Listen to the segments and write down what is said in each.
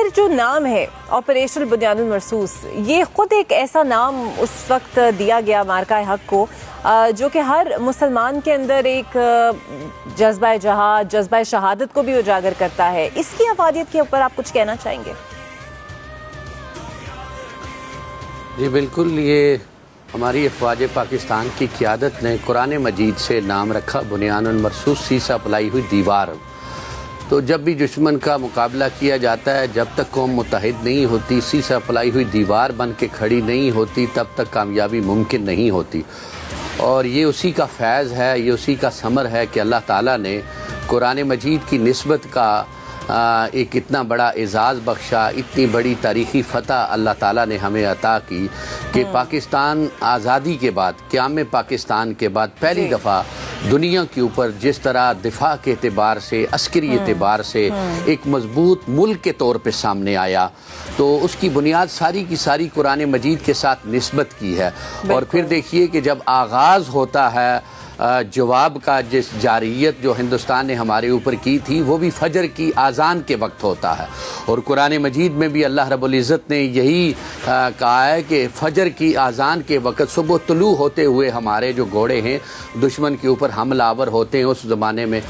سر جو نام ہے آپریشن بنیاد المرصوص، یہ خود ایک ایسا نام اس وقت دیا گیا مارکہ حق کو جو کہ ہر مسلمان کے اندر ایک جذبہ جہاد، جذبہ شہادت کو بھی اجاگر کرتا ہے. اس کی افادیت کے اوپر آپ کچھ کہنا چاہیں گے؟ جی بالکل، یہ ہماری افواج پاکستان کی قیادت نے قرآن مجید سے نام رکھا بنیاد المرصوص، سیسا پلائی ہوئی دیوار. تو جب بھی دشمن کا مقابلہ کیا جاتا ہے، جب تک قوم متحد نہیں ہوتی، سیسا پلائی ہوئی دیوار بن کے کھڑی نہیں ہوتی، تب تک کامیابی ممکن نہیں ہوتی. اور یہ اسی کا فیض ہے، یہ اسی کا ثمر ہے کہ اللہ تعالیٰ نے قرآن مجید کی نسبت کا ایک اتنا بڑا اعزاز بخشا، اتنی بڑی تاریخی فتح اللہ تعالیٰ نے ہمیں عطا کی کہ پاکستان آزادی کے بعد، قیام پاکستان کے بعد پہلی دفعہ دنیا کے اوپر جس طرح دفاع کے اعتبار سے، عسکری اعتبار سے ایک مضبوط ملک کے طور پہ سامنے آیا. تو اس کی بنیاد ساری کی ساری قرآن مجید کے ساتھ نسبت کی ہے. اور پھر دیکھیے کہ جب آغاز ہوتا ہے جواب کا، جس جارحیت جو ہندوستان نے ہمارے اوپر کی تھی، وہ بھی فجر کی آذان کے وقت ہوتا ہے. اور قرآن مجید میں بھی اللہ رب العزت نے یہی کہا ہے کہ فجر کی آذان کے وقت صبح طلوع ہوتے ہوئے ہمارے جو گھوڑے ہیں دشمن کے اوپر حملہ آور ہوتے ہیں. اس زمانے میں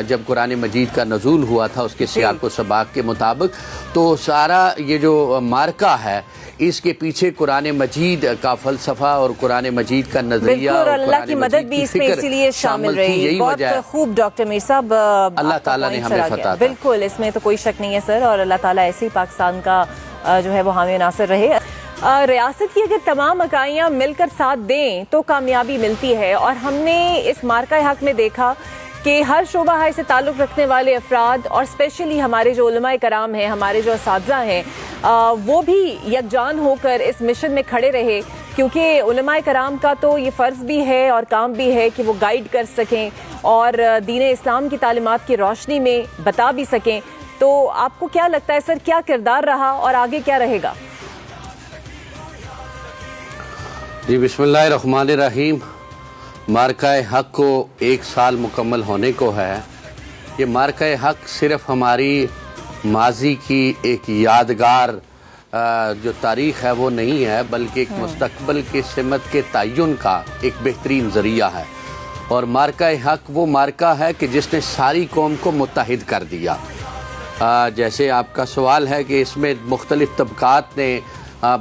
جب قرآن مجید کا نزول ہوا تھا اس کے سیاق و سباق کے مطابق، تو سارا یہ جو مارکہ ہے اس کے پیچھے قرآن مجید کا فلسفہ اور قرآن مجید کا نظریہ اور اللہ کی مدد بھی اس میں اسی لیے شامل رہی. بہت خوب ڈاکٹر میر صاحب، اللہ تعالیٰ نے ہمیں فتح. بالکل، اس میں تو کوئی شک نہیں ہے سر، اور اللہ تعالیٰ ایسے ہی پاکستان کا جو ہے وہ حامی ناصر رہے. ریاست کی اگر تمام اکائیاں مل کر ساتھ دیں تو کامیابی ملتی ہے، اور ہم نے اس مارکہ حق میں دیکھا کہ ہر شعبہ سے تعلق رکھنے والے افراد، اور اسپیشلی ہمارے جو علماء کرام ہیں، ہمارے جو اساتذہ ہیں، وہ بھی یکجان ہو کر اس مشن میں کھڑے رہے. کیونکہ علماء کرام کا تو یہ فرض بھی ہے اور کام بھی ہے کہ وہ گائیڈ کر سکیں اور دین اسلام کی تعلیمات کی روشنی میں بتا بھی سکیں. تو آپ کو کیا لگتا ہے سر، کیا کردار رہا اور آگے کیا رہے گا؟ جی بسم اللہ الرحمن الرحیم. مارکہ حق کو 1 سال مکمل ہونے کو ہے. یہ مارکہ حق صرف ہماری ماضی کی ایک یادگار جو تاریخ ہے وہ نہیں ہے، بلکہ ایک مستقبل کی سمت کے تعین کا ایک بہترین ذریعہ ہے. اور مارکہ حق وہ مارکہ ہے کہ جس نے ساری قوم کو متحد کر دیا. جیسے آپ کا سوال ہے کہ اس میں مختلف طبقات نے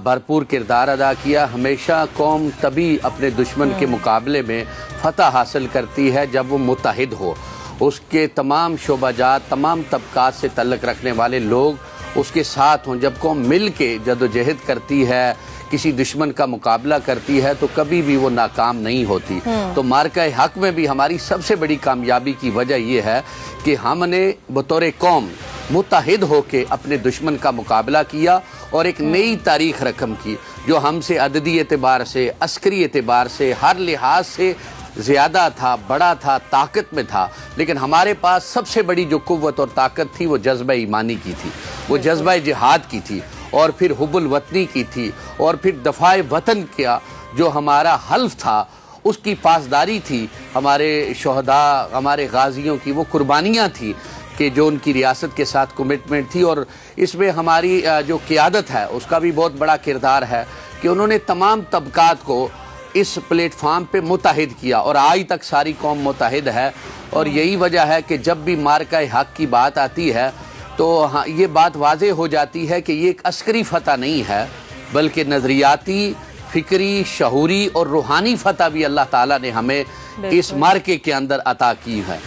بھرپور کردار ادا کیا. ہمیشہ قوم تبھی اپنے دشمن کے مقابلے میں فتح حاصل کرتی ہے جب وہ متحد ہو. اس کے تمام شعبہ جات، تمام طبقات سے تعلق رکھنے والے لوگ اس کے ساتھ ہوں. جب قوم مل کے جدوجہد کرتی ہے، کسی دشمن کا مقابلہ کرتی ہے، تو کبھی بھی وہ ناکام نہیں ہوتی. تو مارکہ حق میں بھی ہماری سب سے بڑی کامیابی کی وجہ یہ ہے کہ ہم نے بطور قوم متحد ہو کے اپنے دشمن کا مقابلہ کیا اور ایک نئی تاریخ رقم کی جو ہم سے عددی اعتبار سے، عسکری اعتبار سے، ہر لحاظ سے زیادہ تھا، بڑا تھا، طاقت میں تھا. لیکن ہمارے پاس سب سے بڑی جو قوت اور طاقت تھی وہ جذبہ ایمانی کی تھی، وہ جذبہ جہاد کی تھی، اور پھر حب الوطنی کی تھی، اور پھر دفاع وطن کا جو ہمارا حلف تھا اس کی پاسداری تھی. ہمارے شہداء، ہمارے غازیوں کی وہ قربانیاں تھیں کہ جو ان کی ریاست کے ساتھ کمٹمنٹ تھی. اور اس میں ہماری جو قیادت ہے اس کا بھی بہت بڑا کردار ہے کہ انہوں نے تمام طبقات کو اس پلیٹ فارم پہ متحد کیا، اور آج تک ساری قوم متحد ہے. اور یہی وجہ ہے کہ جب بھی مارکہ حق کی بات آتی ہے تو یہ بات واضح ہو جاتی ہے کہ یہ ایک عسکری فتح نہیں ہے، بلکہ نظریاتی، فکری، شعوری اور روحانی فتح بھی اللہ تعالیٰ نے ہمیں اس مارکے کے اندر عطا کی ہے.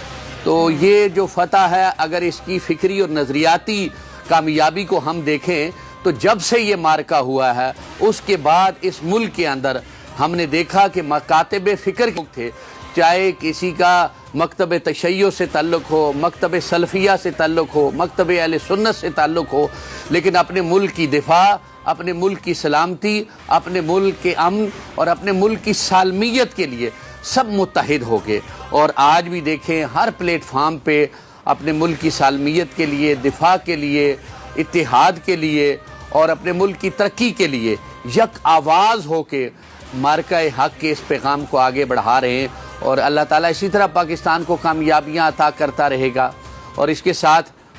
تو یہ جو فتح ہے، اگر اس کی فکری اور نظریاتی کامیابی کو ہم دیکھیں تو جب سے یہ مارکہ ہوا ہے اس کے بعد اس ملک کے اندر ہم نے دیکھا کہ مکاتب فکر تھے، چاہے کسی کا مکتب تشیع سے تعلق ہو، مکتب سلفیہ سے تعلق ہو، مکتب اہل سنت سے تعلق ہو، لیکن اپنے ملک کی دفاع، اپنے ملک کی سلامتی، اپنے ملک کے امن اور اپنے ملک کی سالمیت کے لیے سب متحد ہو گئے. اور آج بھی دیکھیں ہر پلیٹ فارم پہ اپنے ملک کی سالمیت کے لیے، دفاع کے لیے، اتحاد کے لیے اور اپنے ملک کی ترقی کے لیے یک آواز ہو کے مارکہ حق کے اس پیغام کو آگے بڑھا رہے ہیں. اور اللہ تعالیٰ اسی طرح پاکستان کو کامیابیاں عطا کرتا رہے گا. اور اس کے ساتھ